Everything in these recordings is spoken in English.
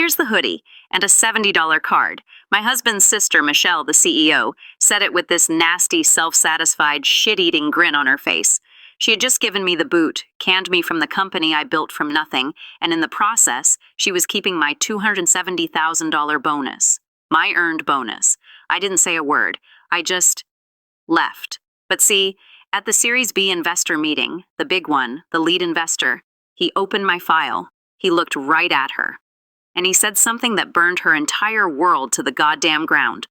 Here's the hoodie and a $70 card. My husband's sister, Michelle, the CEO, said it with this nasty, self-satisfied, shit-eating grin on her face. She had just given me the boot, canned me from the company I built from nothing, and in the process, she was keeping my $270,000 bonus. My earned bonus. I didn't say a word. I just left. But see, at the Series B investor meeting, the big one, the lead investor, he opened my file. He looked right at her. And he said something that burned her entire world to the goddamn ground.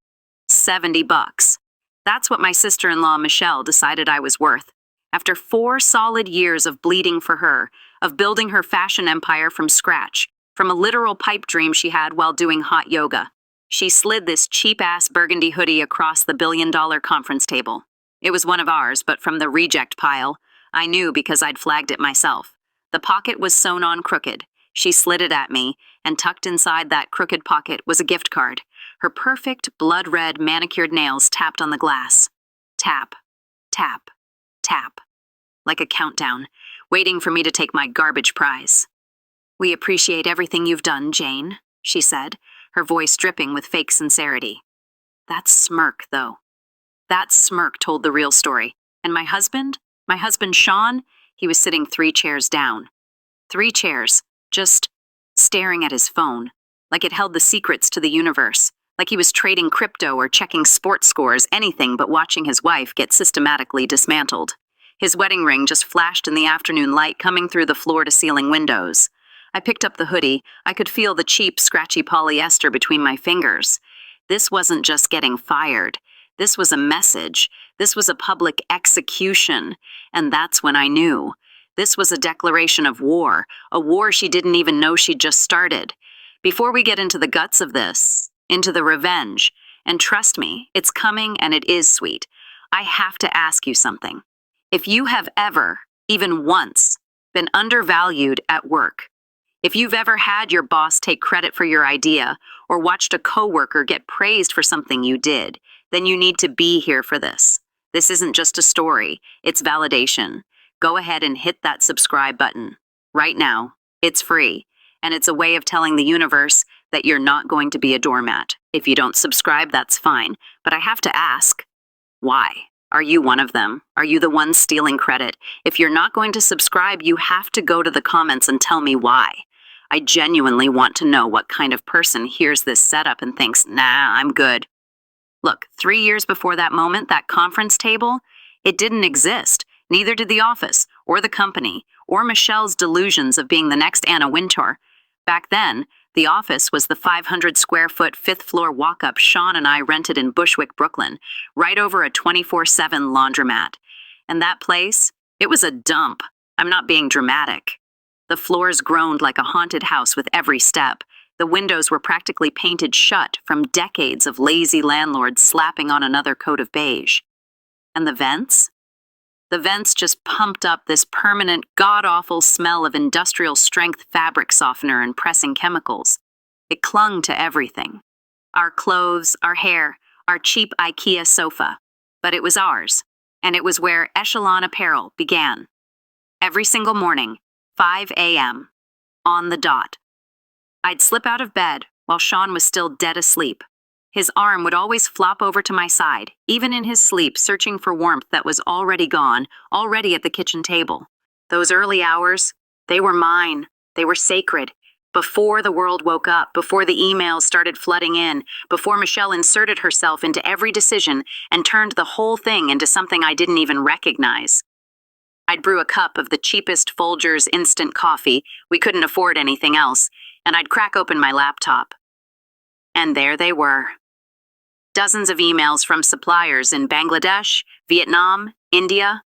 $70. That's what my sister-in-law, Michelle, decided I was worth. After 4 solid years of bleeding for her, of building her fashion empire from scratch, from a literal pipe dream she had while doing hot yoga, she slid this cheap-ass burgundy hoodie across the billion-dollar conference table. It was one of ours, but from the reject pile. I knew because I'd flagged it myself. The pocket was sewn on crooked. She slid it at me, and tucked inside that crooked pocket was a gift card. Her perfect, blood-red, manicured nails tapped on the glass. Tap, tap, tap. Like a countdown, waiting for me to take my garbage prize. "We appreciate everything you've done, Jane," she said, her voice dripping with fake sincerity. That smirk, though. That smirk told the real story. And my husband, Sean, he was sitting 3 chairs down. 3 chairs, just staring at his phone, like it held the secrets to the universe, like he was trading crypto or checking sports scores, anything but watching his wife get systematically dismantled. His wedding ring just flashed in the afternoon light coming through the floor-to-ceiling windows. I picked up the hoodie. I could feel the cheap, scratchy polyester between my fingers. This wasn't just getting fired. This was a message. This was a public execution. And that's when I knew. This was a declaration of war, a war she didn't even know she'd just started. Before we get into the guts of this, into the revenge, and trust me, it's coming and it is sweet, I have to ask you something. If you have ever, even once, been undervalued at work, if you've ever had your boss take credit for your idea or watched a coworker get praised for something you did, then you need to be here for this. This isn't just a story, it's validation. Go ahead and hit that subscribe button. Right now. It's free, and it's a way of telling the universe that you're not going to be a doormat. If you don't subscribe, that's fine, but I have to ask, why? Are you one of them? Are you the one stealing credit? If you're not going to subscribe, you have to go to the comments and tell me why. I genuinely want to know what kind of person hears this setup and thinks, nah, I'm good. Look, 3 years before that moment, that conference table, it didn't exist. Neither did the office, or the company, or Michelle's delusions of being the next Anna Wintour. Back then, the office was the 500-square-foot 5th-floor walk-up Sean and I rented in Bushwick, Brooklyn, right over a 24/7 laundromat. And that place, it was a dump. I'm not being dramatic. The floors groaned like a haunted house with every step. The windows were practically painted shut from decades of lazy landlords slapping on another coat of beige. And the vents? The vents just pumped up this permanent, god-awful smell of industrial-strength fabric softener and pressing chemicals. It clung to everything. Our clothes, our hair, our cheap IKEA sofa. But it was ours, and it was where Echelon Apparel began. Every single morning, 5 a.m., on the dot. I'd slip out of bed while Sean was still dead asleep. His arm would always flop over to my side, even in his sleep, searching for warmth that was already gone, already at the kitchen table. Those early hours, they were mine. They were sacred. Before the world woke up, before the emails started flooding in, before Michelle inserted herself into every decision and turned the whole thing into something I didn't even recognize. I'd brew a cup of the cheapest Folgers instant coffee, we couldn't afford anything else, and I'd crack open my laptop. And there they were. Dozens of emails from suppliers in Bangladesh, Vietnam, India,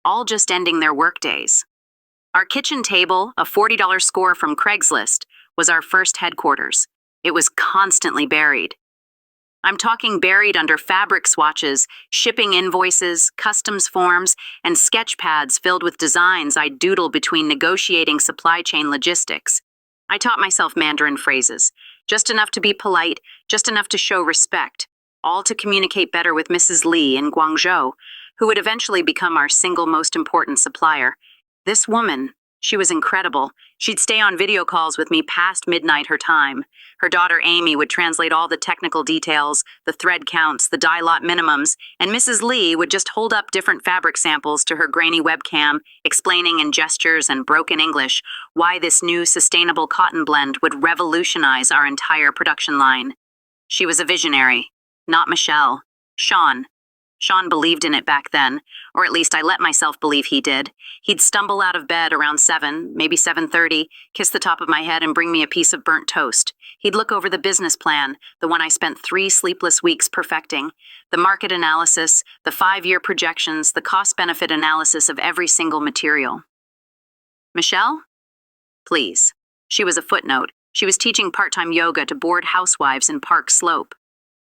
all just ending their workdays. Our kitchen table, a $40 score from Craigslist, was our first headquarters. It was constantly buried. I'm talking buried under fabric swatches, shipping invoices, customs forms, and sketch pads filled with designs I'd doodle between negotiating supply chain logistics. I taught myself Mandarin phrases, just enough to be polite, just enough to show respect, all to communicate better with Mrs. Lee in Guangzhou, who would eventually become our single most important supplier. This woman, She was incredible. She'd stay on video calls with me past midnight her time. Her daughter Amy would translate all the technical details, the thread counts, the dye lot minimums, and Mrs. Lee would just hold up different fabric samples to her grainy webcam, explaining in gestures and broken English why this new sustainable cotton blend would revolutionize our entire production line. She was a visionary, not Michelle. Sean. Sean believed in it back then, or at least I let myself believe he did. He'd stumble out of bed around 7, maybe 7:30, kiss the top of my head and bring me a piece of burnt toast. He'd look over the business plan, the one I spent 3 sleepless weeks perfecting, the market analysis, the 5-year projections, the cost-benefit analysis of every single material. Michelle? Please. She was a footnote. She was teaching part-time yoga to bored housewives in Park Slope.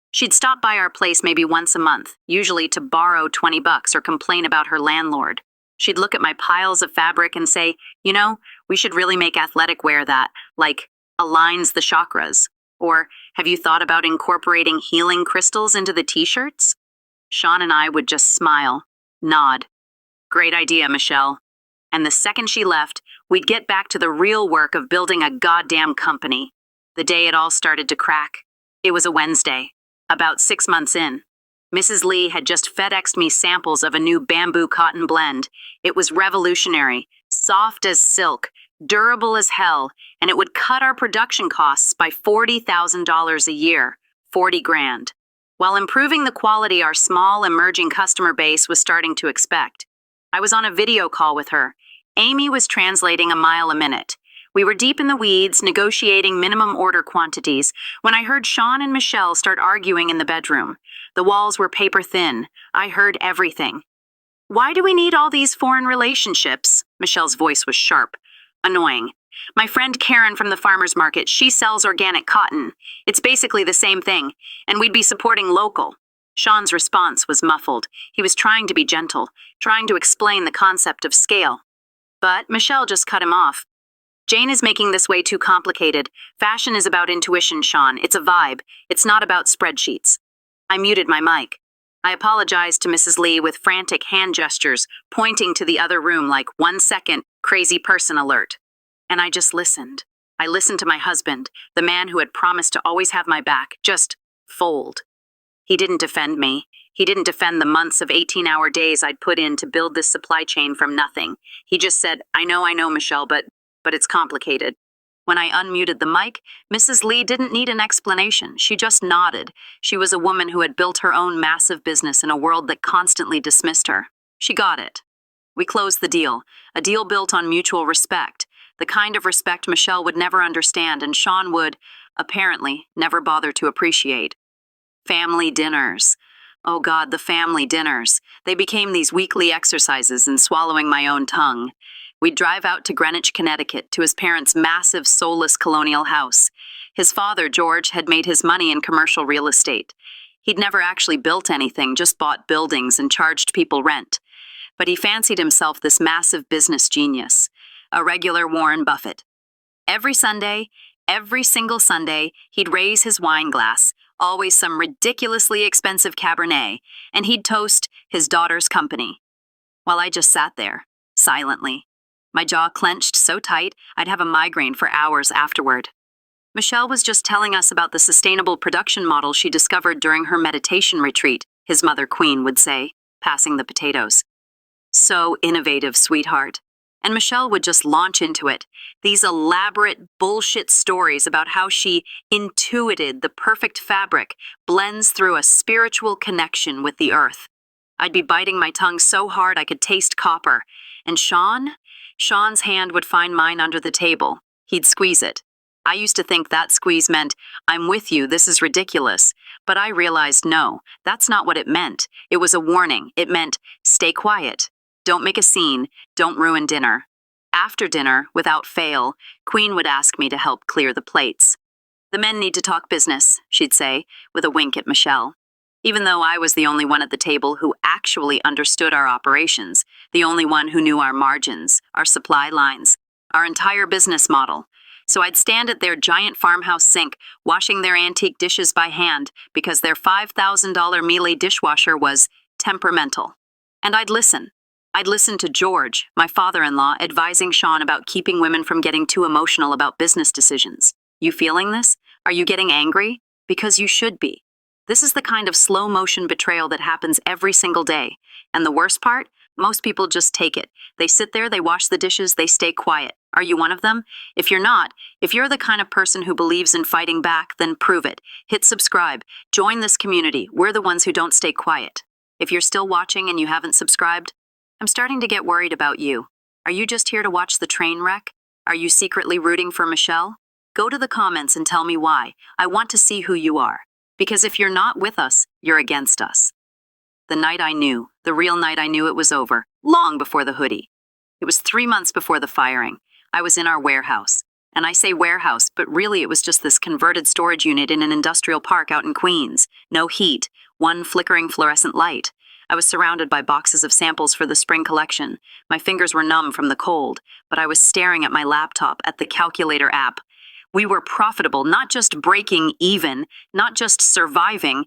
She'd stop by our place maybe once a month, usually to borrow $20 or complain about her landlord. She'd look at my piles of fabric and say, you know, we should really make athletic wear that, like, aligns the chakras. Or, have you thought about incorporating healing crystals into the t-shirts? Sean and I would just smile, nod. Great idea, Michelle. And the second she left, we'd get back to the real work of building a goddamn company. The day it all started to crack. It was a Wednesday. About 6 months in, Mrs. Lee had just FedExed me samples of a new bamboo cotton blend. It was revolutionary, soft as silk, durable as hell, and it would cut our production costs by $40,000 a year, 40 grand, while improving the quality our small emerging customer base was starting to expect. I was on a video call with her. Amy was translating a mile a minute. We were deep in the weeds, negotiating minimum order quantities, when I heard Sean and Michelle start arguing in the bedroom. The walls were paper thin. I heard everything. Why do we need all these foreign relationships? Michelle's voice was sharp. Annoying. My friend Karen from the farmer's market, she sells organic cotton. It's basically the same thing, and we'd be supporting local. Sean's response was muffled. He was trying to be gentle, trying to explain the concept of scale. But Michelle just cut him off. Jane is making this way too complicated. Fashion is about intuition, Sean. It's a vibe. It's not about spreadsheets. I muted my mic. I apologized to Mrs. Lee with frantic hand gestures, pointing to the other room like 1 second, crazy person alert. And I just listened. I listened to my husband, the man who had promised to always have my back, just fold. He didn't defend me. He didn't defend the months of 18-hour days I'd put in to build this supply chain from nothing. He just said, I know, Michelle, but it's complicated. When I unmuted the mic, Mrs. Lee didn't need an explanation. She just nodded. She was a woman who had built her own massive business in a world that constantly dismissed her. She got it. We closed the deal, a deal built on mutual respect, the kind of respect Michelle would never understand and Sean would, apparently, never bother to appreciate. Family dinners. Oh God, the family dinners. They became these weekly exercises in swallowing my own tongue. We'd drive out to Greenwich, Connecticut, to his parents' massive, soulless colonial house. His father, George, had made his money in commercial real estate. He'd never actually built anything, just bought buildings and charged people rent. But he fancied himself this massive business genius, a regular Warren Buffett. Every Sunday, every single Sunday, he'd raise his wine glass, always some ridiculously expensive Cabernet, and he'd toast his daughter's company. While I just sat there, silently. My jaw clenched so tight, I'd have a migraine for hours afterward. Michelle was just telling us about the sustainable production model she discovered during her meditation retreat, his mother Queen would say, passing the potatoes. So innovative, sweetheart. And Michelle would just launch into it, these elaborate bullshit stories about how she intuited the perfect fabric blends through a spiritual connection with the earth. I'd be biting my tongue so hard I could taste copper. And Sean's hand would find mine under the table. He'd squeeze it. I used to think that squeeze meant, I'm with you, this is ridiculous. But I realized no, that's not what it meant. It was a warning. It meant, stay quiet. Don't make a scene. Don't ruin dinner. After dinner, without fail, Queen would ask me to help clear the plates. The men need to talk business, she'd say, with a wink at Michelle. Even though I was the only one at the table who actually understood our operations, the only one who knew our margins, our supply lines, our entire business model. So I'd stand at their giant farmhouse sink, washing their antique dishes by hand because their $5,000 Miele dishwasher was temperamental. And I'd listen. I'd listened to George, my father-in-law, advising Sean about keeping women from getting too emotional about business decisions. You feeling this? Are you getting angry? Because you should be. This is the kind of slow-motion betrayal that happens every single day. And the worst part? Most people just take it. They sit there, they wash the dishes, they stay quiet. Are you one of them? If you're not, if you're the kind of person who believes in fighting back, then prove it. Hit subscribe. Join this community. We're the ones who don't stay quiet. If you're still watching and you haven't subscribed, I'm starting to get worried about you. Are you just here to watch the train wreck? Are you secretly rooting for Michelle? Go to the comments and tell me why. I want to see who you are. Because if you're not with us, you're against us. The night I knew, the real night I knew it was over, long before the hoodie. It was 3 months before the firing. I was in our warehouse. And I say warehouse, but really it was just this converted storage unit in an industrial park out in Queens. No heat, one flickering fluorescent light. I was surrounded by boxes of samples for the spring collection. My fingers were numb from the cold, but I was staring at my laptop, at the calculator app. We were profitable, not just breaking even, not just surviving.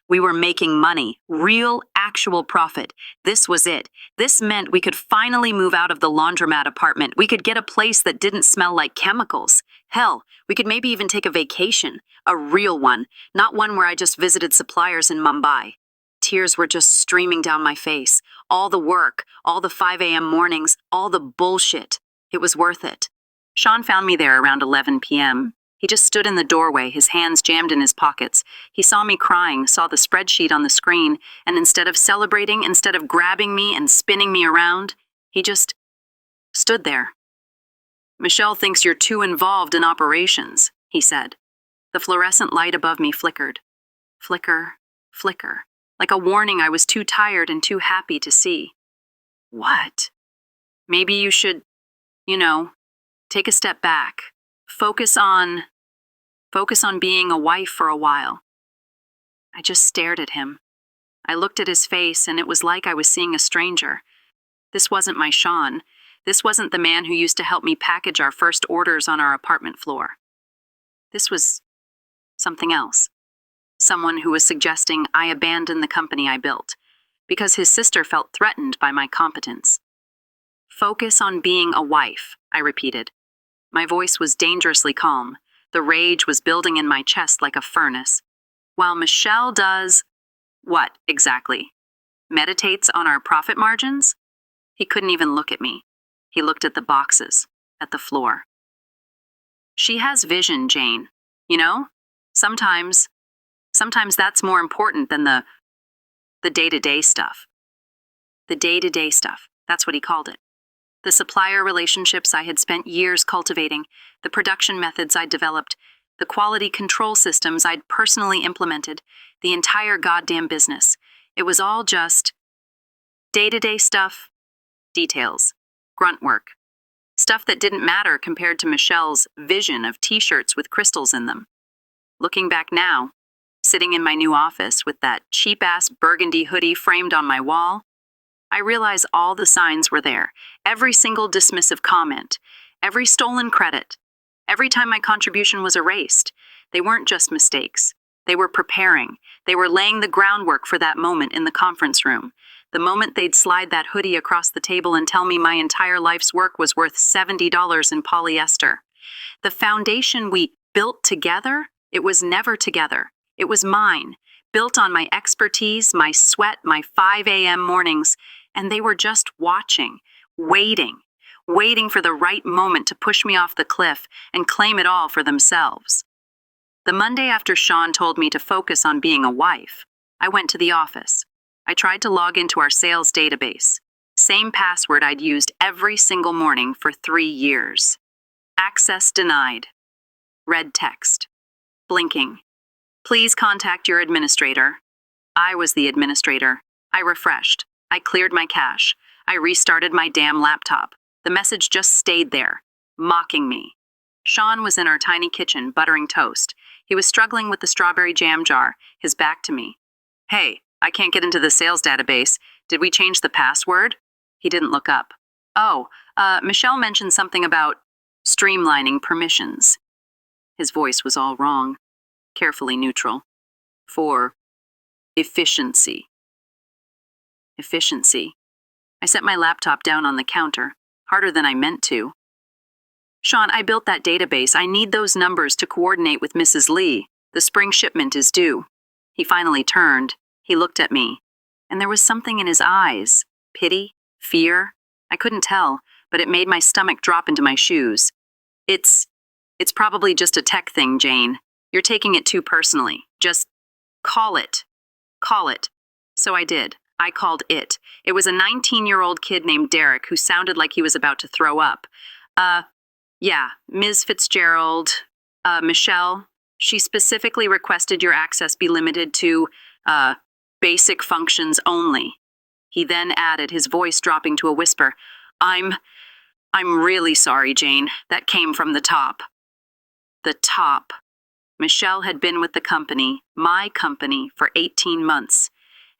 We were making money, real, actual profit. This was it. This meant we could finally move out of the laundromat apartment. We could get a place that didn't smell like chemicals. Hell, we could maybe even take a vacation, a real one, not one where I just visited suppliers in Mumbai. Tears were just streaming down my face. All the work, all the 5 a.m. mornings, all the bullshit. It was worth it. Sean found me there around 11 p.m. He just stood in the doorway, his hands jammed in his pockets. He saw me crying, saw the spreadsheet on the screen, and instead of celebrating, instead of grabbing me and spinning me around, he just stood there. "Michelle thinks you're too involved in operations," he said. The fluorescent light above me flickered. Flicker, flicker. Like a warning I was too tired and too happy to see. What? Maybe you should, take a step back. Focus on being a wife for a while. I just stared at him. I looked at his face, and it was like I was seeing a stranger. This wasn't my Sean. This wasn't the man who used to help me package our first orders on our apartment floor. This was something else. Someone who was suggesting I abandon the company I built, because his sister felt threatened by my competence. Focus on being a wife, I repeated. My voice was dangerously calm. The rage was building in my chest like a furnace. While Michelle does... What, exactly? Meditates on our profit margins? He couldn't even look at me. He looked at the boxes, at the floor. She has vision, Jane. Sometimes that's more important than the day-to-day stuff. The day-to-day stuff, that's what he called it. The supplier relationships I had spent years cultivating, the production methods I'd developed, the quality control systems I'd personally implemented, the entire goddamn business. It was all just day-to-day stuff, details, grunt work. Stuff that didn't matter compared to Michelle's vision of t-shirts with crystals in them. Looking back now, sitting in my new office with that cheap-ass burgundy hoodie framed on my wall, I realize all the signs were there. Every single dismissive comment, every stolen credit, every time my contribution was erased. They weren't just mistakes. They were preparing. They were laying the groundwork for that moment in the conference room. The moment they'd slide that hoodie across the table and tell me my entire life's work was worth $70 in polyester. The foundation we built together, it was never together. It was mine, built on my expertise, my sweat, my 5 a.m. mornings, and they were just watching, waiting for the right moment to push me off the cliff and claim it all for themselves. The Monday after Sean told me to focus on being a wife, I went to the office. I tried to log into our sales database. Same password I'd used every single morning for 3 years. Access denied. Red text. Blinking. Please contact your administrator. I was the administrator. I refreshed. I cleared my cache. I restarted my damn laptop. The message just stayed there, mocking me. Sean was in our tiny kitchen, buttering toast. He was struggling with the strawberry jam jar, his back to me. "Hey, I can't get into the sales database. Did we change the password?" He didn't look up. "Oh, Michelle mentioned something about streamlining permissions." His voice was all wrong, carefully neutral. "For efficiency." Efficiency. I set my laptop down on the counter, harder than I meant to. Sean, I built that database. I need those numbers to coordinate with Mrs. Lee. The spring shipment is due. He finally turned. He looked at me, and there was something in his eyes. Pity? Fear? I couldn't tell, but it made my stomach drop into my shoes. It's probably just a tech thing, Jane. You're taking it too personally. Just call it. Call it. So I did. I called it. It was a 19-year-old kid named Derek who sounded like he was about to throw up. Yeah, Ms. Fitzgerald, Michelle, she specifically requested your access be limited to, basic functions only. He then added, his voice dropping to a whisper, I'm really sorry, Jane. That came from the top. The top. Michelle had been with the company, my company, for 18 months,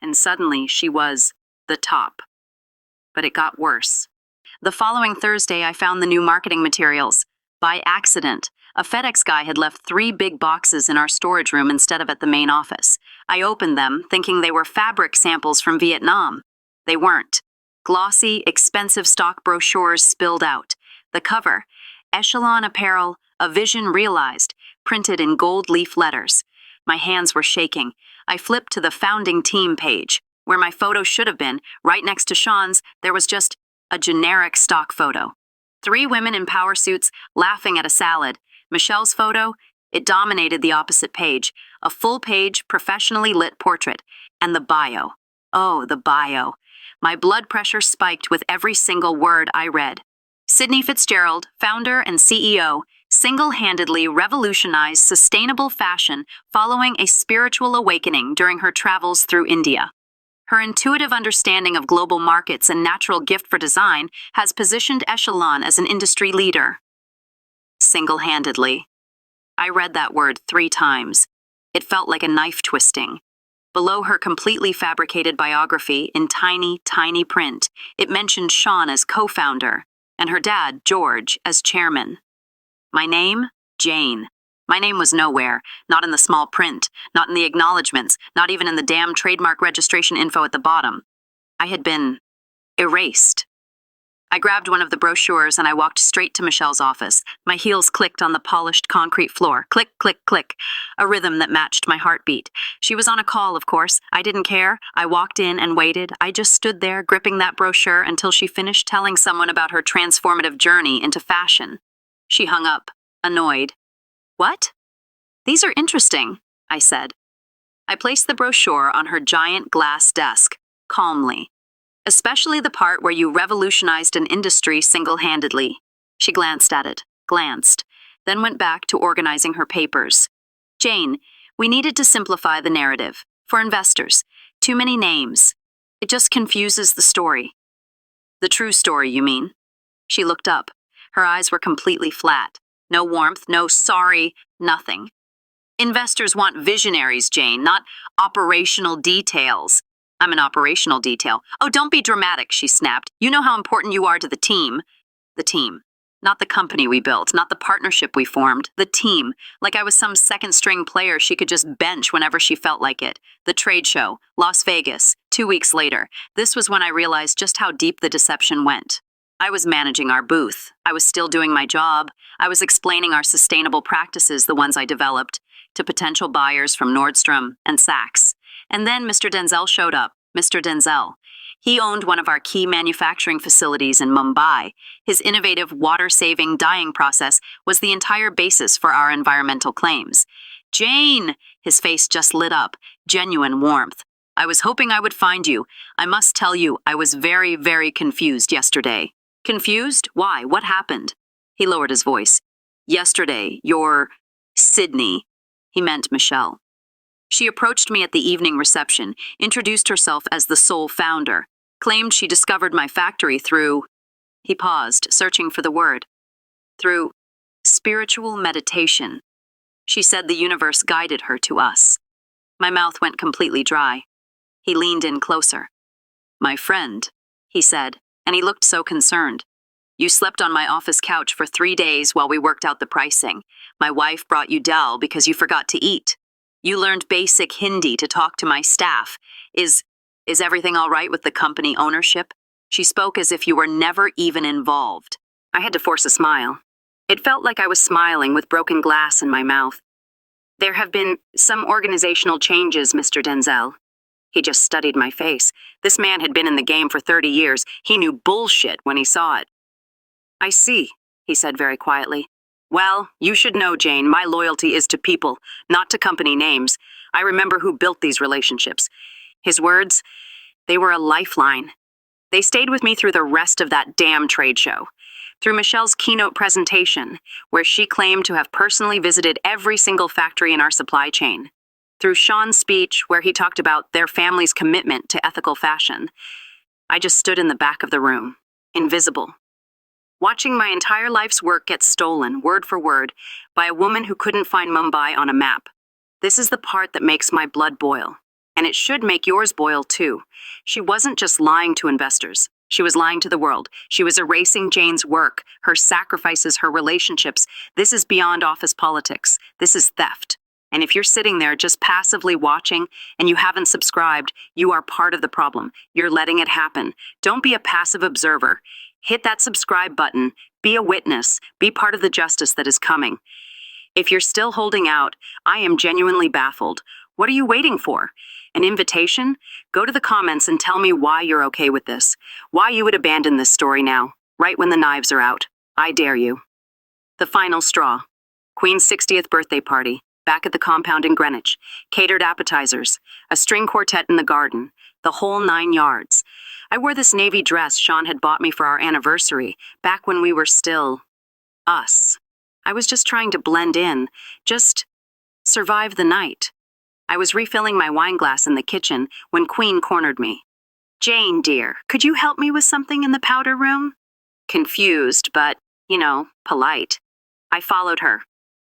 and suddenly she was the top. But it got worse. The following Thursday, I found the new marketing materials. By accident, a FedEx guy had left 3 big boxes in our storage room instead of at the main office. I opened them, thinking they were fabric samples from Vietnam. They weren't. Glossy, expensive stock brochures spilled out. The cover, Echelon Apparel, A Vision Realized, printed in gold leaf letters. My hands were shaking. I flipped to the founding team page. Where my photo should have been, right next to Sean's, there was just a generic stock photo. 3 women in power suits laughing at a salad. Michelle's photo, it dominated the opposite page. A full-page, professionally lit portrait. And the bio. Oh, the bio. My blood pressure spiked with every single word I read. Sydney Fitzgerald, founder and CEO, single-handedly revolutionized sustainable fashion following a spiritual awakening during her travels through India. Her intuitive understanding of global markets and natural gift for design has positioned Echelon as an industry leader. Single-handedly. I read that word 3 times. It felt like a knife twisting. Below her completely fabricated biography, in tiny, tiny print, it mentioned Sean as co-founder, and her dad, George, as chairman. My name? Jane. My name was nowhere, not in the small print, not in the acknowledgments, not even in the damn trademark registration info at the bottom. I had been erased. I grabbed one of the brochures and I walked straight to Michelle's office. My heels clicked on the polished concrete floor. Click, click, click. A rhythm that matched my heartbeat. She was on a call, of course. I didn't care. I walked in and waited. I just stood there, gripping that brochure until she finished telling someone about her transformative journey into fashion. She hung up, annoyed. What? These are interesting, I said. I placed the brochure on her giant glass desk, calmly. Especially the part where you revolutionized an industry single-handedly. She glanced at it, then went back to organizing her papers. Jane, we needed to simplify the narrative. For investors, too many names. It just confuses the story. The true story, you mean? She looked up. Her eyes were completely flat. No warmth, no sorry, nothing. Investors want visionaries, Jane, not operational details. I'm an operational detail. Oh, don't be dramatic, she snapped. You know how important you are to the team. The team. Not the company we built, not the partnership we formed. The team. Like I was some second-string player she could just bench whenever she felt like it. The trade show. Las Vegas. 2 weeks later. This was when I realized just how deep the deception went. I was managing our booth. I was still doing my job. I was explaining our sustainable practices, the ones I developed, to potential buyers from Nordstrom and Saks. And then Mr. Denzel showed up. Mr. Denzel. He owned one of our key manufacturing facilities in Mumbai. His innovative water-saving dyeing process was the entire basis for our environmental claims. Jane! His face just lit up. Genuine warmth. I was hoping I would find you. I must tell you, I was very, very confused yesterday. Confused? Why? What happened? He lowered his voice. Yesterday, your Sydney. He meant Michelle. She approached me at the evening reception, introduced herself as the sole founder, claimed she discovered my factory through... He paused, searching for the word. Through spiritual meditation. She said the universe guided her to us. My mouth went completely dry. He leaned in closer. My friend, he said, and he looked so concerned. You slept on my office couch for 3 days while we worked out the pricing. My wife brought you dal because you forgot to eat. You learned basic Hindi to talk to my staff. Is everything all right with the company ownership? She spoke as if you were never even involved. I had to force a smile. It felt like I was smiling with broken glass in my mouth. There have been some organizational changes, Mr. Denzel. He just studied my face. This man had been in the game for 30 years. He knew bullshit when he saw it. I see, he said very quietly. Well, you should know, Jane, my loyalty is to people, not to company names. I remember who built these relationships. His words, they were a lifeline. They stayed with me through the rest of that damn trade show. Through Michelle's keynote presentation, where she claimed to have personally visited every single factory in our supply chain. Through Sean's speech, where he talked about their family's commitment to ethical fashion. I just stood in the back of the room, invisible, watching my entire life's work get stolen, word for word, by a woman who couldn't find Mumbai on a map. This is the part that makes my blood boil. And it should make yours boil too. She wasn't just lying to investors. She was lying to the world. She was erasing Jane's work, her sacrifices, her relationships. This is beyond office politics. This is theft. And if you're sitting there just passively watching and you haven't subscribed, you are part of the problem. You're letting it happen. Don't be a passive observer. Hit that subscribe button. Be a witness. Be part of the justice that is coming. If you're still holding out, I am genuinely baffled. What are you waiting for? An invitation? Go to the comments and tell me why you're okay with this. Why you would abandon this story now, right when the knives are out. I dare you. The final straw. Queen's 60th birthday party, back at the compound in Greenwich. Catered appetizers, a string quartet in the garden, the whole 9 yards. I wore this navy dress Sean had bought me for our anniversary, back when we were still us. I was just trying to blend in, just survive the night. I was refilling my wine glass in the kitchen when Queen cornered me. Jane, dear, could you help me with something in the powder room? Confused, but, polite. I followed her.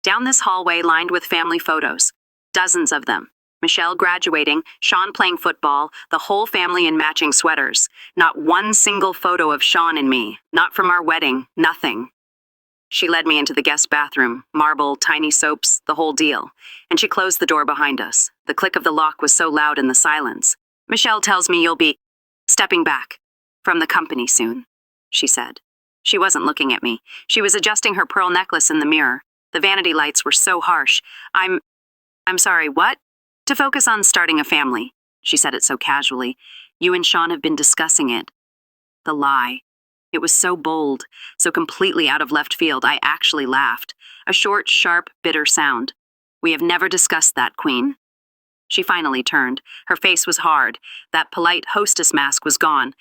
Down this hallway lined with family photos. Dozens of them. Michelle graduating, Sean playing football, the whole family in matching sweaters. Not one single photo of Sean and me. Not from our wedding. Nothing. She led me into the guest bathroom, marble, tiny soaps, the whole deal. And she closed the door behind us. The click of the lock was so loud in the silence. Michelle tells me you'll be stepping back from the company soon, she said. She wasn't looking at me. She was adjusting her pearl necklace in the mirror. The vanity lights were so harsh. I'm sorry, what? To focus on starting a family. She said it so casually. You and Sean have been discussing it. The lie. It was so bold, so completely out of left field, I actually laughed. A short, sharp, bitter sound. We have never discussed that, Queen. She finally turned. Her face was hard. That polite hostess mask was gone.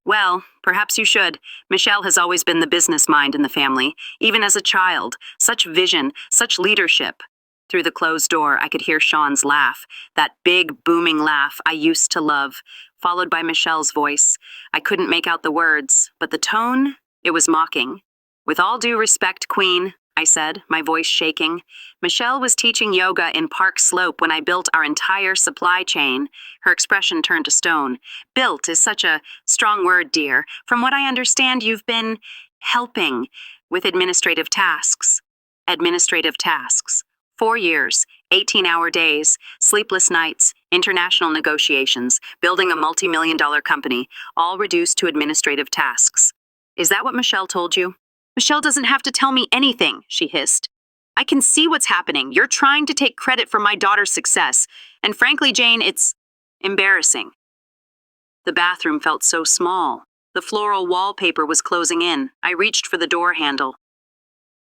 Well, perhaps you should. Michelle has always been the business mind in the family, even as a child. Such vision, such leadership. Through the closed door, I could hear Sean's laugh, that big, booming laugh I used to love, followed by Michelle's voice. I couldn't make out the words, but the tone, it was mocking. With all due respect, Queen, I said, my voice shaking. Michelle was teaching yoga in Park Slope when I built our entire supply chain. Her expression turned to stone. Built is such a strong word, dear. From what I understand, you've been helping with administrative tasks. Administrative tasks. 4 years, 18-hour days, sleepless nights, international negotiations, building a multi-million-dollar company, all reduced to administrative tasks. Is that what Michelle told you? Michelle doesn't have to tell me anything, she hissed. I can see what's happening. You're trying to take credit for my daughter's success. And frankly, Jane, it's embarrassing. The bathroom felt so small. The floral wallpaper was closing in. I reached for the door handle.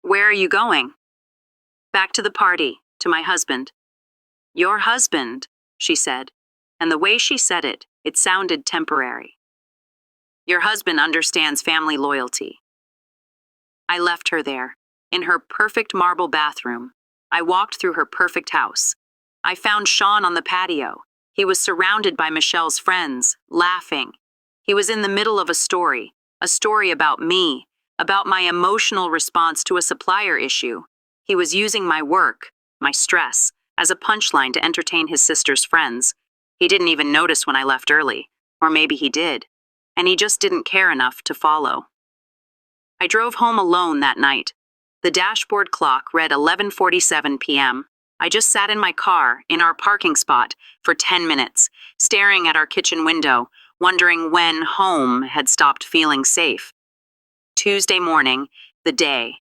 Where are you going? Back to the party, to my husband. Your husband, she said, and the way she said it, it sounded temporary. Your husband understands family loyalty. I left her there, in her perfect marble bathroom. I walked through her perfect house. I found Sean on the patio. He was surrounded by Michelle's friends, laughing. He was in the middle of a story about me, about my emotional response to a supplier issue. He was using my work, my stress, as a punchline to entertain his sister's friends. He didn't even notice when I left early, or maybe he did, and he just didn't care enough to follow. I drove home alone that night. The dashboard clock read 11:47 p.m. I just sat in my car, in our parking spot, for 10 minutes, staring at our kitchen window, wondering when home had stopped feeling safe. Tuesday morning, the day.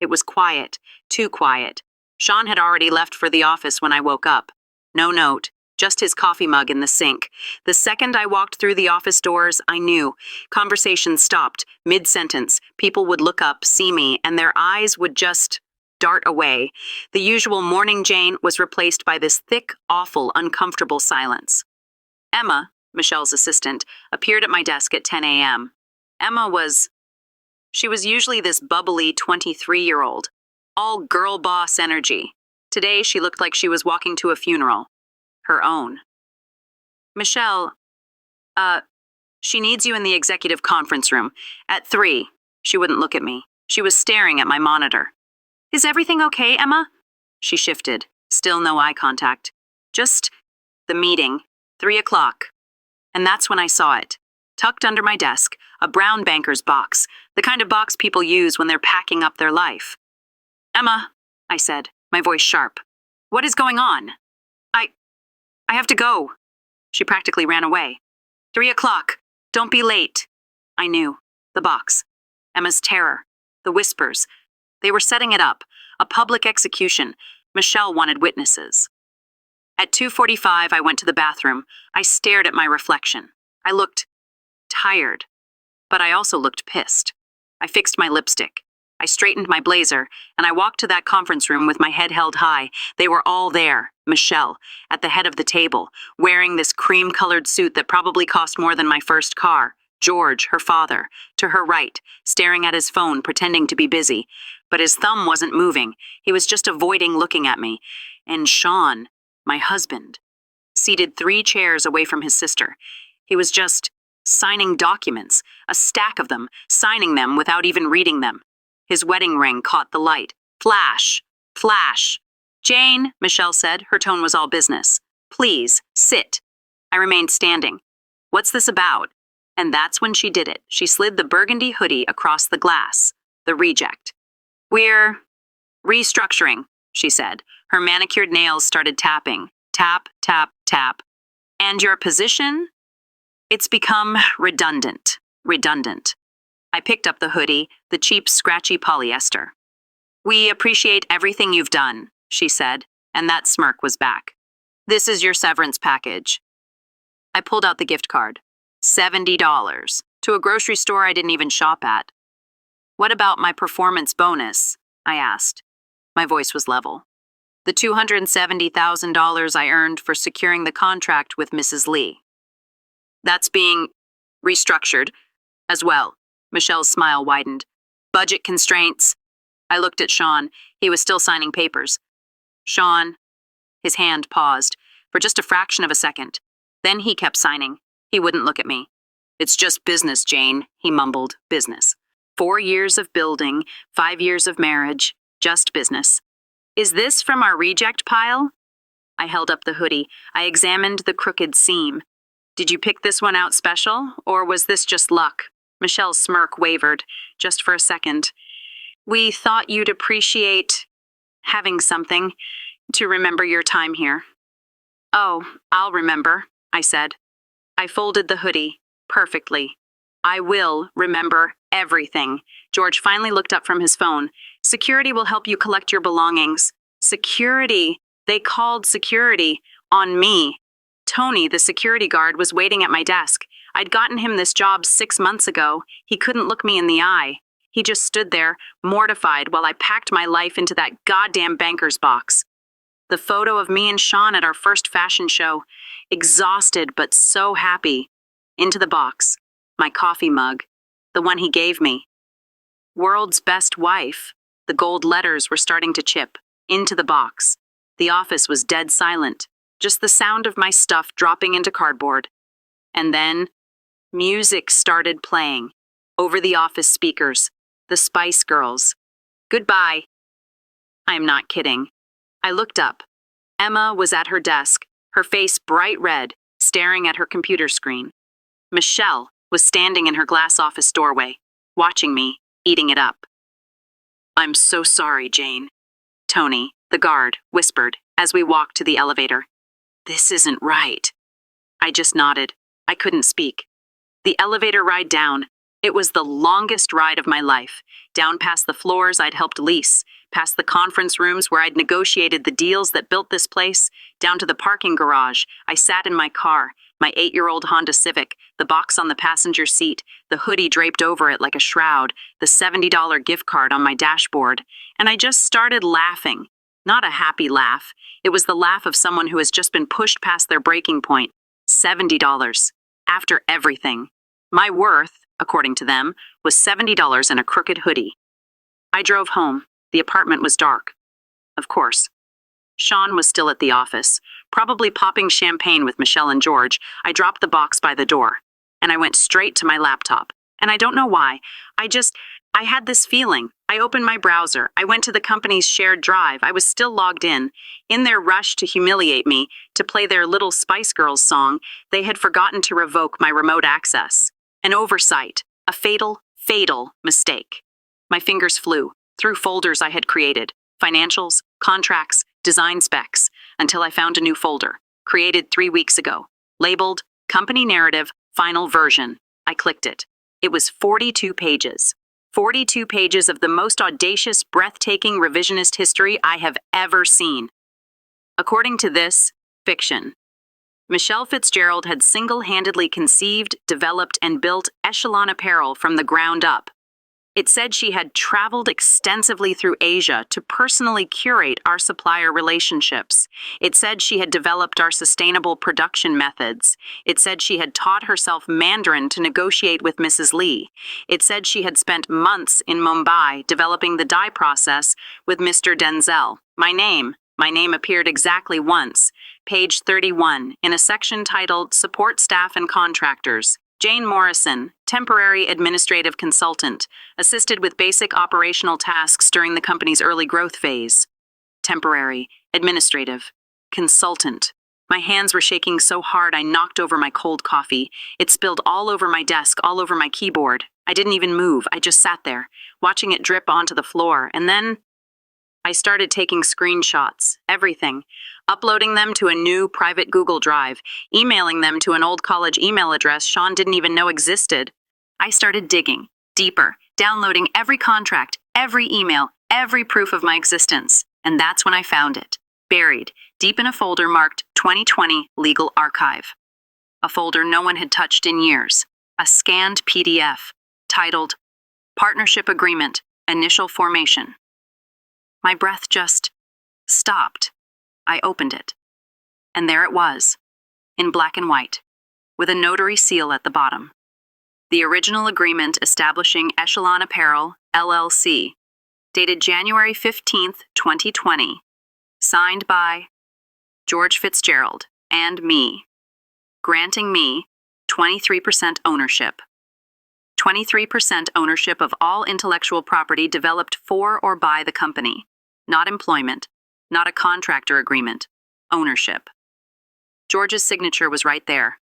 It was quiet, too quiet. Sean had already left for the office when I woke up. No note, just his coffee mug in the sink. The second I walked through the office doors, I knew. Conversation stopped, mid-sentence. People would look up, see me, and their eyes would just dart away. The usual morning Jane was replaced by this thick, awful, uncomfortable silence. Emma, Michelle's assistant, appeared at my desk at 10 a.m. She was usually this bubbly 23-year-old, all girl boss energy. Today, she looked like she was walking to a funeral. Her own. Michelle, she needs you in the executive conference room. At 3. She wouldn't look at me. She was staring at my monitor. Is everything okay, Emma? She shifted. Still no eye contact. Just the meeting. 3 o'clock. And that's when I saw it. Tucked under my desk, a brown banker's box, the kind of box people use when they're packing up their life. Emma, I said, my voice sharp. What is going on? I have to go. She practically ran away. 3 o'clock. Don't be late. I knew. The box. Emma's terror. The whispers. They were setting it up. A public execution. Michelle wanted witnesses. At 2:45, I went to the bathroom. I stared at my reflection. I looked tired, but I also looked pissed. I fixed my lipstick. I straightened my blazer, and I walked to that conference room with my head held high. They were all there. Michelle, at the head of the table, wearing this cream-colored suit that probably cost more than my first car. George, her father, to her right, staring at his phone, pretending to be busy. But his thumb wasn't moving. He was just avoiding looking at me. And Sean, my husband, seated 3 chairs away from his sister. He was just signing documents, a stack of them, signing them without even reading them. His wedding ring caught the light. Flash! Flash! Jane, Michelle said. Her tone was all business. Please, sit. I remained standing. What's this about? And that's when she did it. She slid the burgundy hoodie across the glass. The reject. We're restructuring, she said. Her manicured nails started tapping. Tap, tap, tap. And your position? It's become redundant. Redundant. I picked up the hoodie, the cheap, scratchy polyester. We appreciate everything you've done, she said, and that smirk was back. This is your severance package. I pulled out the gift card. $70. To a grocery store I didn't even shop at. What about my performance bonus? I asked. My voice was level. The $270,000 I earned for securing the contract with Mrs. Lee. That's being restructured as well. Michelle's smile widened. Budget constraints. I looked at Sean. He was still signing papers. Sean. His hand paused for just a fraction of a second. Then he kept signing. He wouldn't look at me. It's just business, Jane, he mumbled. Business. 4 years of building, 5 years of marriage. Just business. Is this from our reject pile? I held up the hoodie. I examined the crooked seam. Did you pick this one out special, or was this just luck? Michelle's smirk wavered, just for a second. We thought you'd appreciate having something to remember your time here. Oh, I'll remember, I said. I folded the hoodie perfectly. I will remember everything. George finally looked up from his phone. Security will help you collect your belongings. Security. They called security on me. Tony, the security guard, was waiting at my desk. I'd gotten him this job 6 months ago. He couldn't look me in the eye. He just stood there, mortified, while I packed my life into that goddamn banker's box. The photo of me and Sean at our first fashion show. Exhausted, but so happy. Into the box. My coffee mug. The one he gave me. World's best wife. The gold letters were starting to chip. Into the box. The office was dead silent. Just the sound of my stuff dropping into cardboard. And then, music started playing. Over the office speakers. The Spice Girls. Goodbye. I'm not kidding. I looked up. Emma was at her desk, her face bright red, staring at her computer screen. Michelle was standing in her glass office doorway, watching me, eating it up. I'm so sorry, Jane. Tony, the guard, whispered as we walked to the elevator. This isn't right. I just nodded. I couldn't speak. The elevator ride down. It was the longest ride of my life. Down past the floors I'd helped lease, past the conference rooms where I'd negotiated the deals that built this place, down to the parking garage. I sat in my car, my 8-year-old Honda Civic, the box on the passenger seat, the hoodie draped over it like a shroud, the $70 gift card on my dashboard, and I just started laughing. Not a happy laugh. It was the laugh of someone who has just been pushed past their breaking point. $70. After everything. My worth, according to them, was $70 and a crooked hoodie. I drove home. The apartment was dark. Of course. Sean was still at the office, probably popping champagne with Michelle and George. I dropped the box by the door, and I went straight to my laptop. And I don't know why. I had this feeling. I opened my browser. I went to the company's shared drive. I was still logged in. In their rush to humiliate me, to play their Little Spice Girls song, they had forgotten to revoke my remote access. An oversight. A fatal mistake. My fingers flew through folders I had created. Financials, contracts, design specs, until I found a new folder, created 3 weeks ago, labeled Company Narrative, Final Version. I clicked it. It was 42 pages. 42 pages of the most audacious, breathtaking revisionist history I have ever seen. According to this, fiction. Michelle Fitzgerald had single-handedly conceived, developed, and built Echelon Apparel from the ground up. It said she had traveled extensively through Asia to personally curate our supplier relationships. It said she had developed our sustainable production methods. It said she had taught herself Mandarin to negotiate with Mrs. Lee. It said she had spent months in Mumbai developing the dye process with Mr. Denzel. My name appeared exactly once, page 31, in a section titled Support Staff and Contractors. Jane Morrison, temporary administrative consultant, assisted with basic operational tasks during the company's early growth phase. Temporary, administrative, consultant. My hands were shaking so hard I knocked over my cold coffee. It spilled all over my desk, all over my keyboard. I didn't even move. I just sat there, watching it drip onto the floor, and then I started taking screenshots, everything, uploading them to a new private Google Drive, emailing them to an old college email address Sean didn't even know existed. I started digging deeper, downloading every contract, every email, every proof of my existence. And that's when I found it, buried deep in a folder marked 2020 Legal Archive. A folder no one had touched in years. A scanned PDF titled Partnership Agreement, Initial Formation. My breath just stopped. I opened it. And there it was, in black and white, with a notary seal at the bottom. The original agreement establishing Echelon Apparel, LLC, dated January 15th, 2020, signed by George Fitzgerald and me, granting me 23% ownership. 23% ownership of all intellectual property developed for or by the company. Not employment, not a contractor agreement, ownership. George's signature was right there,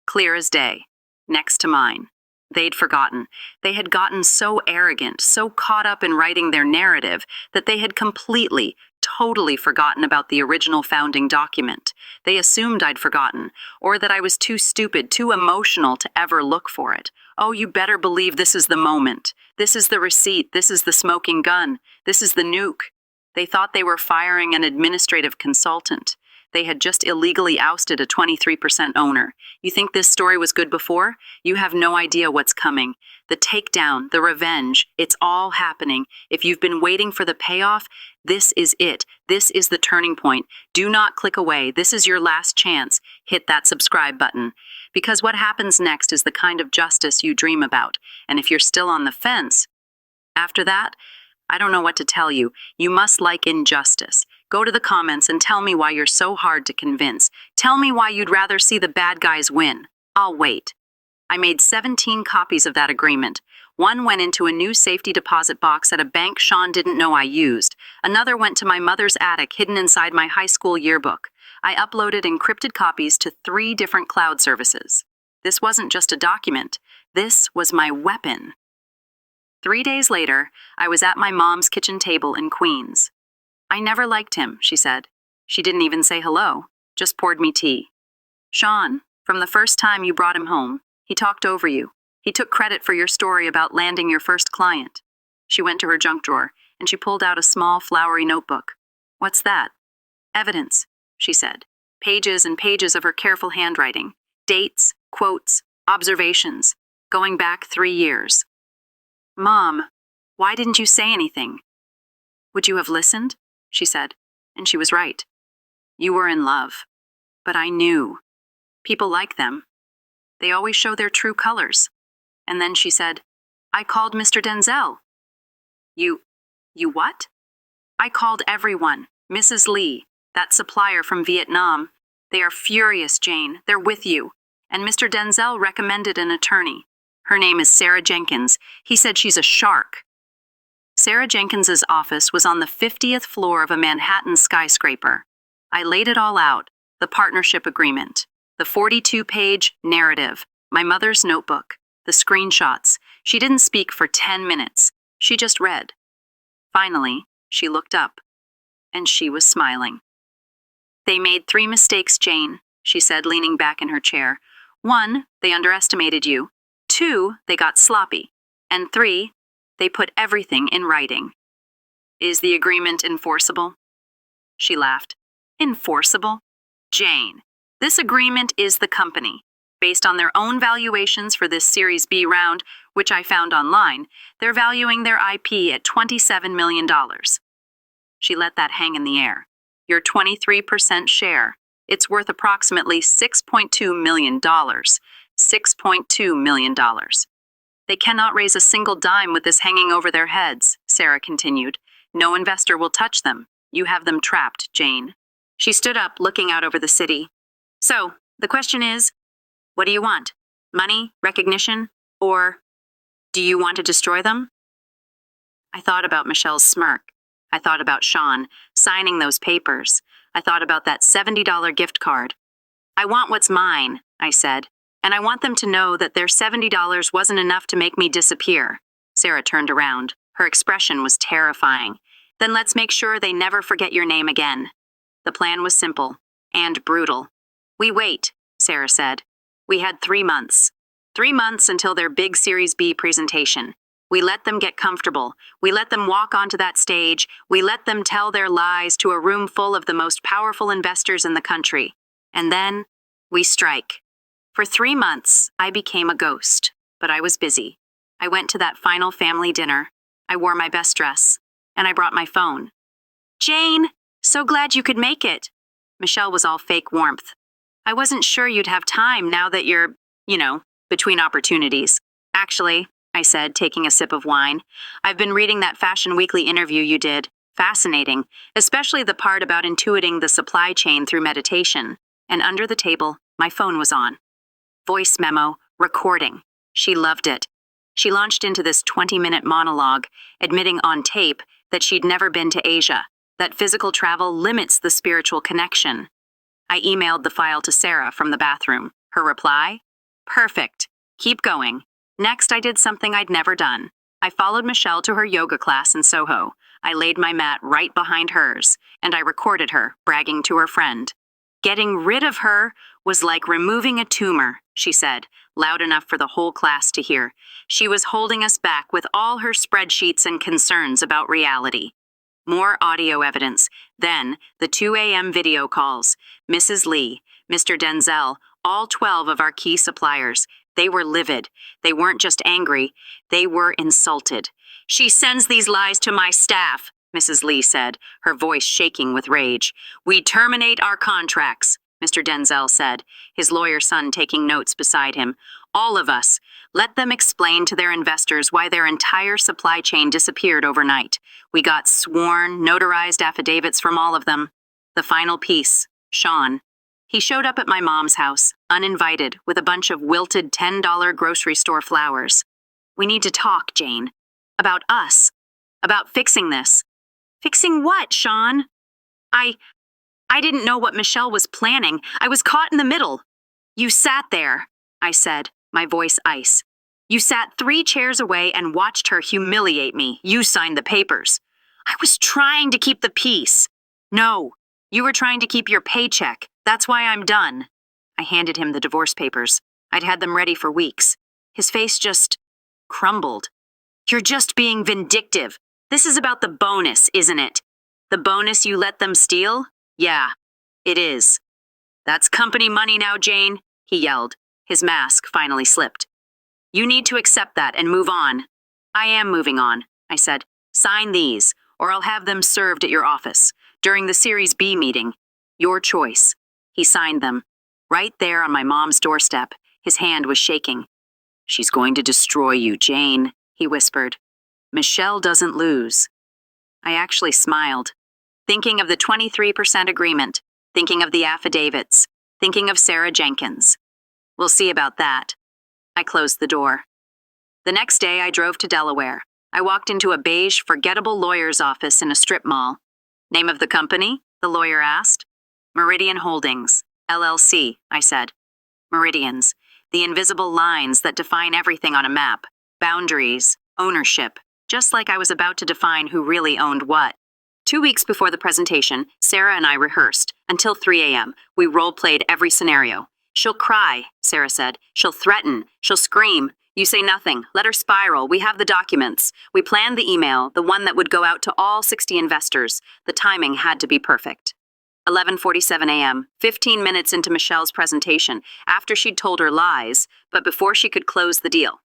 clear as day, next to mine. They'd forgotten. They had gotten so arrogant, so caught up in writing their narrative, that they had completely, totally forgotten about the original founding document. They assumed I'd forgotten, or that I was too stupid, too emotional to ever look for it. Oh, you better believe this is the moment. This is the receipt. This is the smoking gun. This is the nuke. They thought they were firing an administrative consultant. They had just illegally ousted a 23% owner. You think this story was good before? You have no idea what's coming. The takedown, the revenge, it's all happening. If you've been waiting for the payoff, this is it. This is the turning point. Do not click away. This is your last chance. Hit that subscribe button. Because what happens next is the kind of justice you dream about. And if you're still on the fence, after that, I don't know what to tell you. You must like injustice. Go to the comments and tell me why you're so hard to convince. Tell me why you'd rather see the bad guys win. I'll wait. I made 17 copies of that agreement. One went into a new safety deposit box at a bank Sean didn't know I used. Another went to my mother's attic hidden inside my high school yearbook. I uploaded encrypted copies to 3 different cloud services. This wasn't just a document. This was my weapon. 3 days later, I was at my mom's kitchen table in Queens. I never liked him, she said. She didn't even say hello, just poured me tea. Sean, from the first time you brought him home, he talked over you. He took credit for your story about landing your first client. She went to her junk drawer, and she pulled out a small, flowery notebook. What's that? Evidence, she said. Pages and pages of her careful handwriting. Dates, quotes, observations, going back 3 years. Mom, why didn't you say anything? Would you have listened? She said, and she was right. You were in love. But I knew. People like them. They always show their true colors. And then she said, I called Mr. Denzel. You what? I called everyone. Mrs. Lee, that supplier from Vietnam. They are furious, Jane. They're with you. And Mr. Denzel recommended an attorney. Her name is Sarah Jenkins. He said she's a shark. Sarah Jenkins's office was on the 50th floor of a Manhattan skyscraper. I laid it all out, the partnership agreement, the 42-page narrative, my mother's notebook, the screenshots. She didn't speak for 10 minutes. She just read. Finally, she looked up, and she was smiling. They made 3 mistakes, Jane, she said, leaning back in her chair. 1, they underestimated you. 2, they got sloppy. And 3, they put everything in writing. Is the agreement enforceable? She laughed. Enforceable? Jane, this agreement is the company. Based on their own valuations for this Series B round, which I found online, they're valuing their IP at $27 million. She let that hang in the air. Your 23% share. It's worth approximately $6.2 million. $6.2 million. They cannot raise a single dime with this hanging over their heads, Sarah continued. No investor will touch them. You have them trapped, Jane. She stood up, looking out over the city. So, the question is, what do you want? Money? Recognition? Or do you want to destroy them? I thought about Michelle's smirk. I thought about Sean signing those papers. I thought about that $70 gift card. I want what's mine, I said, and I want them to know that their $70 wasn't enough to make me disappear. Sarah turned around. Her expression was terrifying. Then let's make sure they never forget your name again. The plan was simple and brutal. We wait, Sarah said. We had 3 months. 3 months until their big Series B presentation. We let them get comfortable. We let them walk onto that stage. We let them tell their lies to a room full of the most powerful investors in the country. And then we strike. For 3 months, I became a ghost, but I was busy. I went to that final family dinner. I wore my best dress, and I brought my phone. Jane, so glad you could make it. Michelle was all fake warmth. I wasn't sure you'd have time now that you're, between opportunities. Actually, I said, taking a sip of wine, I've been reading that Fashion Weekly interview you did. Fascinating, especially the part about intuiting the supply chain through meditation. And under the table, my phone was on. Voice memo, recording. She loved it. She launched into this 20-minute monologue, admitting on tape that she'd never been to Asia, that physical travel limits the spiritual connection. I emailed the file to Sarah from the bathroom. Her reply? Perfect. Keep going. Next, I did something I'd never done. I followed Michelle to her yoga class in Soho. I laid my mat right behind hers, and I recorded her, bragging to her friend. Getting rid of her was like removing a tumor, she said, loud enough for the whole class to hear. She was holding us back with all her spreadsheets and concerns about reality. More audio evidence. Then, the 2 a.m. video calls. Mrs. Lee, Mr. Denzel, all 12 of our key suppliers. They were livid. They weren't just angry. They were insulted. She sends these lies to my staff, Mrs. Lee said, her voice shaking with rage. We terminate our contracts, Mr. Denzel said, his lawyer son taking notes beside him. All of us. Let them explain to their investors why their entire supply chain disappeared overnight. We got sworn, notarized affidavits from all of them. The final piece, Sean. He showed up at my mom's house, uninvited, with a bunch of wilted $10 grocery store flowers. We need to talk, Jane. About us. About fixing this. Fixing what, Sean? I didn't know what Michelle was planning. I was caught in the middle. You sat there, I said, my voice ice. You sat 3 chairs away and watched her humiliate me. You signed the papers. I was trying to keep the peace. No, you were trying to keep your paycheck. That's why I'm done. I handed him the divorce papers. I'd had them ready for weeks. His face just crumbled. You're just being vindictive. This is about the bonus, isn't it? The bonus you let them steal? Yeah, it is. That's company money now, Jane, he yelled. His mask finally slipped. You need to accept that and move on. I am moving on, I said. Sign these, or I'll have them served at your office. During the Series B meeting. Your choice. He signed them. Right there on my mom's doorstep, his hand was shaking. She's going to destroy you, Jane, he whispered. Michelle doesn't lose. I actually smiled, thinking of the 23% agreement, thinking of the affidavits, thinking of Sarah Jenkins. We'll see about that. I closed the door. The next day, I drove to Delaware. I walked into a beige, forgettable lawyer's office in a strip mall. Name of the company? The lawyer asked. Meridian Holdings, LLC, I said. Meridians, the invisible lines that define everything on a map. Boundaries, ownership, just like I was about to define who really owned what. 2 weeks before the presentation, Sarah and I rehearsed. Until 3 a.m., we role-played every scenario. She'll cry, Sarah said. She'll threaten. She'll scream. You say nothing. Let her spiral. We have the documents. We planned the email, the one that would go out to all 60 investors. The timing had to be perfect. 11:47 a.m., 15 minutes into Michelle's presentation, after she'd told her lies, but before she could close the deal.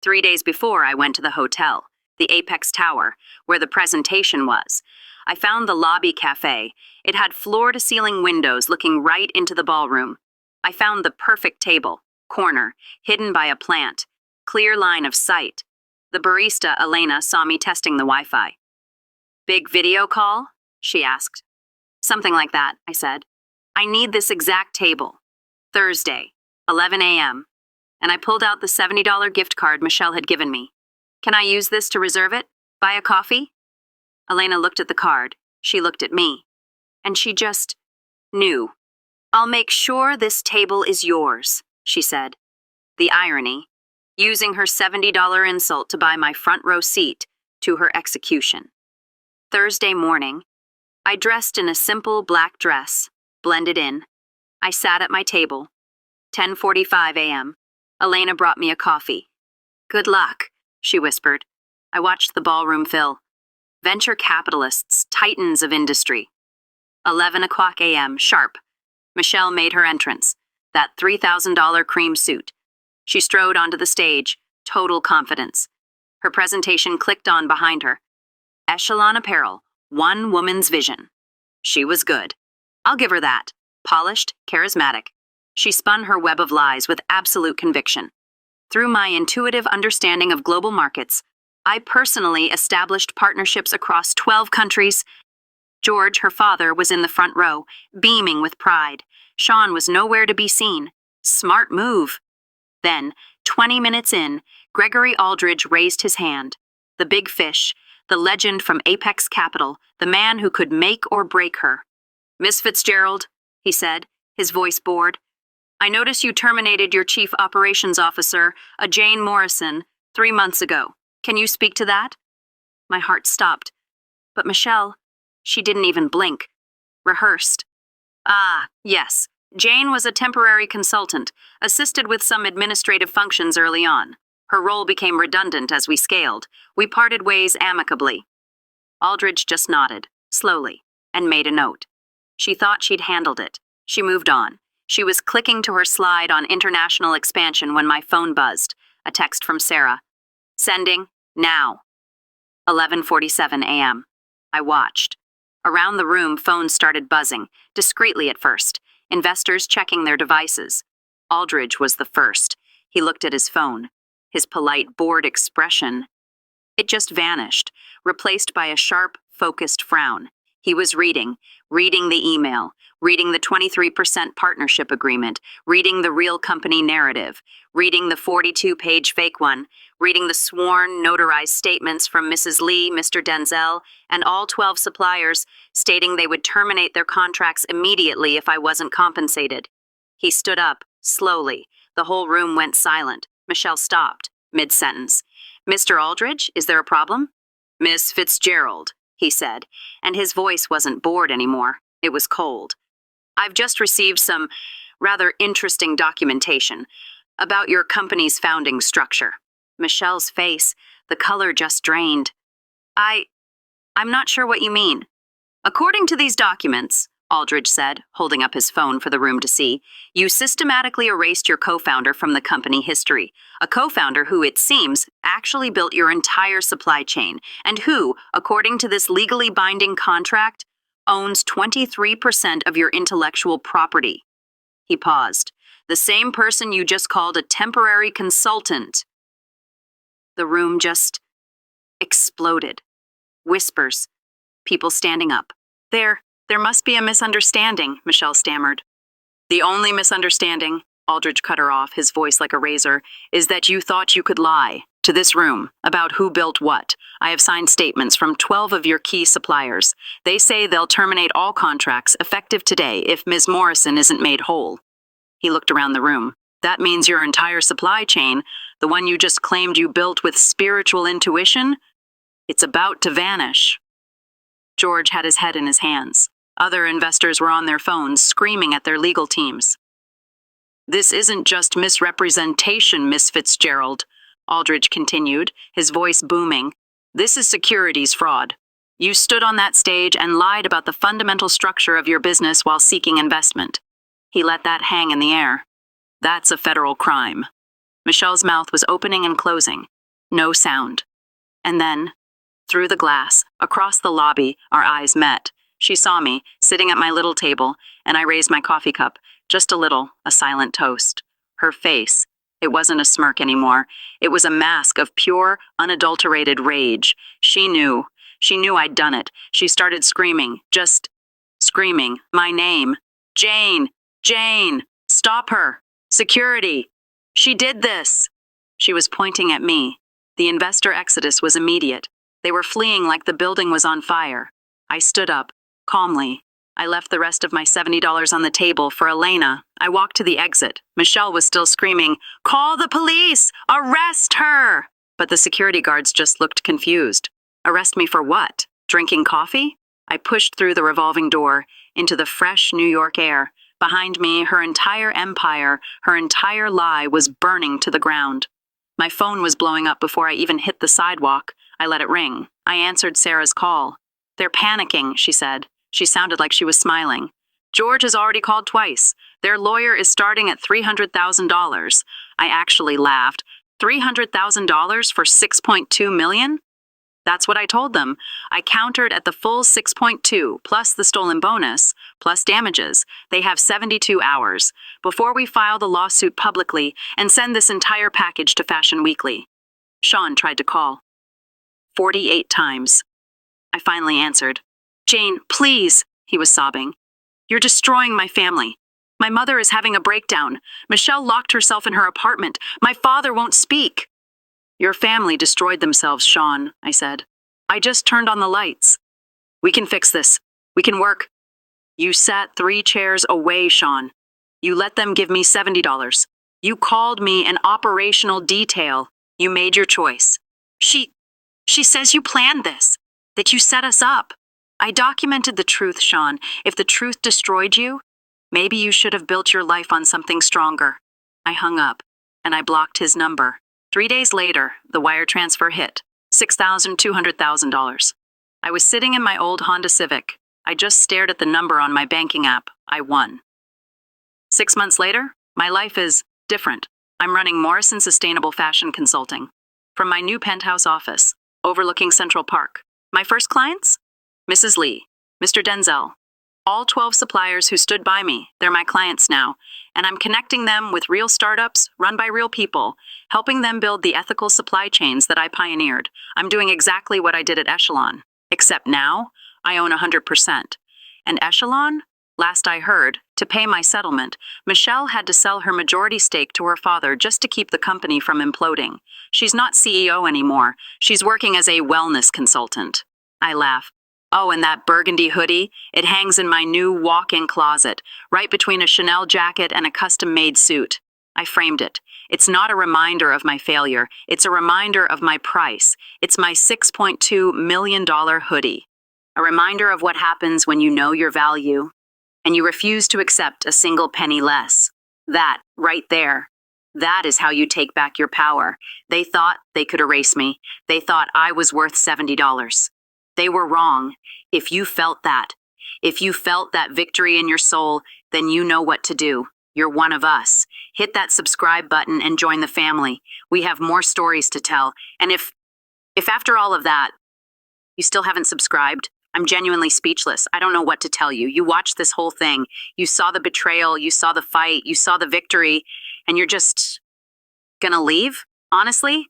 3 days before, I went to the hotel, the Apex Tower, where the presentation was. I found the lobby cafe. It had floor-to-ceiling windows looking right into the ballroom. I found the perfect table, corner, hidden by a plant, clear line of sight. The barista, Elena, saw me testing the Wi-Fi. Big video call? She asked. Something like that, I said. I need this exact table. Thursday, 11 a.m. And I pulled out the $70 gift card Michelle had given me. Can I use this to reserve it? Buy a coffee? Elena looked at the card. She looked at me. And she just knew. I'll make sure this table is yours, she said. The irony, using her $70 insult to buy my front row seat to her execution. Thursday morning, I dressed in a simple black dress, blended in. I sat at my table. 10:45 a.m. Elena brought me a coffee. Good luck, she whispered. I watched the ballroom fill. Venture capitalists, titans of industry. 11 o'clock a.m., sharp. Michelle made her entrance, that $3,000 cream suit. She strode onto the stage, total confidence. Her presentation clicked on behind her. Echelon apparel, one woman's vision. She was good. I'll give her that. Polished, charismatic. She spun her web of lies with absolute conviction. Through my intuitive understanding of global markets, I personally established partnerships across 12 countries. George, her father, was in the front row, beaming with pride. Sean was nowhere to be seen. Smart move. Then, 20 minutes in, Gregory Aldridge raised his hand. The big fish, the legend from Apex Capital, the man who could make or break her. Miss Fitzgerald, he said, his voice bored. I notice you terminated your chief operations officer, a Jane Morrison, 3 months ago. Can you speak to that? My heart stopped. But Michelle, she didn't even blink. Rehearsed. Ah, yes. Jane was a temporary consultant, assisted with some administrative functions early on. Her role became redundant as we scaled. We parted ways amicably. Aldridge just nodded, slowly, and made a note. She thought she'd handled it. She moved on. She was clicking to her slide on international expansion when my phone buzzed. A text from Sarah. Sending, now. 11:47 a.m. I watched. Around the room, phones started buzzing, discreetly at first, investors checking their devices. Aldridge was the first. He looked at his phone. His polite, bored expression. It just vanished, replaced by a sharp, focused frown. He was reading the email, reading the 23% partnership agreement, reading the real company narrative, reading the 42-page fake one, reading the sworn, notarized statements from Mrs. Lee, Mr. Denzel, and all 12 suppliers, stating they would terminate their contracts immediately if I wasn't compensated. He stood up, slowly. The whole room went silent. Michelle stopped, mid-sentence. Mr. Aldridge, is there a problem? Miss Fitzgerald, he said, and his voice wasn't bored anymore. It was cold. I've just received some rather interesting documentation. About your company's founding structure. Michelle's face, the color just drained. I'm not sure what you mean. According to these documents, Aldridge said, holding up his phone for the room to see, you systematically erased your co-founder from the company history, a co-founder who, it seems, actually built your entire supply chain, and who, according to this legally binding contract, owns 23% of your intellectual property. He paused. The same person you just called a temporary consultant. The room just exploded. Whispers. People standing up. There must be a misunderstanding, Michelle stammered. The only misunderstanding, Aldridge cut her off, his voice like a razor, is that you thought you could lie to this room about who built what. I have signed statements from 12 of your key suppliers. They say they'll terminate all contracts effective today if Ms. Morrison isn't made whole. He looked around the room. That means your entire supply chain, the one you just claimed you built with spiritual intuition, it's about to vanish. George had his head in his hands. Other investors were on their phones, screaming at their legal teams. This isn't just misrepresentation, Miss Fitzgerald, Aldridge continued, his voice booming. This is securities fraud. You stood on that stage and lied about the fundamental structure of your business while seeking investment. He let that hang in the air. That's a federal crime. Michelle's mouth was opening and closing. No sound. And then, through the glass, across the lobby, our eyes met. She saw me, sitting at my little table, and I raised my coffee cup, just a little, a silent toast. Her face, it wasn't a smirk anymore. It was a mask of pure, unadulterated rage. She knew I'd done it. She started screaming, just screaming, my name. Jane! Jane! Stop her! Security! She did this! She was pointing at me. The investor exodus was immediate. They were fleeing like the building was on fire. I stood up, calmly. I left the rest of my $70 on the table for Elena. I walked to the exit. Michelle was still screaming, "Call the police! Arrest her!" But the security guards just looked confused. Arrest me for what? Drinking coffee? I pushed through the revolving door, into the fresh New York air. Behind me, her entire empire, her entire lie was burning to the ground. My phone was blowing up before I even hit the sidewalk. I let it ring. I answered Sarah's call. They're panicking, she said. She sounded like she was smiling. George has already called twice. Their lawyer is starting at $300,000. I actually laughed. $300,000 for $6.2 million? That's what I told them. I countered at the full 6.2, plus the stolen bonus, plus damages. They have 72 hours before we file the lawsuit publicly and send this entire package to Fashion Weekly. Sean tried to call. 48 times. I finally answered. Jane, please, he was sobbing. You're destroying my family. My mother is having a breakdown. Michelle locked herself in her apartment. My father won't speak. Your family destroyed themselves, Sean, I said. I just turned on the lights. We can fix this. We can work. You sat 3 chairs away, Sean. You let them give me $70. You called me an operational detail. You made your choice. She says you planned this, that you set us up. I documented the truth, Sean. If the truth destroyed you, maybe you should have built your life on something stronger. I hung up, and I blocked his number. 3 days later, the wire transfer hit, $6,200,000. I was sitting in my old Honda Civic. I just stared at the number on my banking app. I won. 6 months later, my life is different. I'm running Morrison Sustainable Fashion Consulting from my new penthouse office, overlooking Central Park. My first clients? Mrs. Lee, Mr. Denzel, all 12 suppliers who stood by me. They're my clients now, and I'm connecting them with real startups run by real people, helping them build the ethical supply chains that I pioneered. I'm doing exactly what I did at Echelon, except now I own 100%. And Echelon, last I heard, to pay my settlement, Michelle had to sell her majority stake to her father just to keep the company from imploding. She's not CEO anymore. She's working as a wellness consultant. I laugh. Oh, and that burgundy hoodie, it hangs in my new walk-in closet, right between a Chanel jacket and a custom-made suit. I framed it. It's not a reminder of my failure. It's a reminder of my price. It's my $6.2 million hoodie. A reminder of what happens when you know your value and you refuse to accept a single penny less. That, right there, That is how you take back your power. They thought they could erase me. They thought I was worth $70. They were wrong. If you felt that victory in your soul, then you know what to do. You're one of us. Hit that subscribe button and join the family. We have more stories to tell. And if after all of that, you still haven't subscribed, I'm genuinely speechless. I don't know what to tell you. You watched this whole thing. You saw the betrayal, you saw the fight, you saw the victory, and you're just gonna leave? Honestly?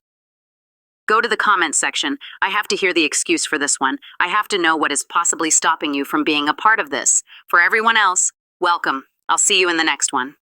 Go to the comment section. I have to hear the excuse for this one. I have to know what is possibly stopping you from being a part of this. For everyone else, welcome. I'll see you in the next one.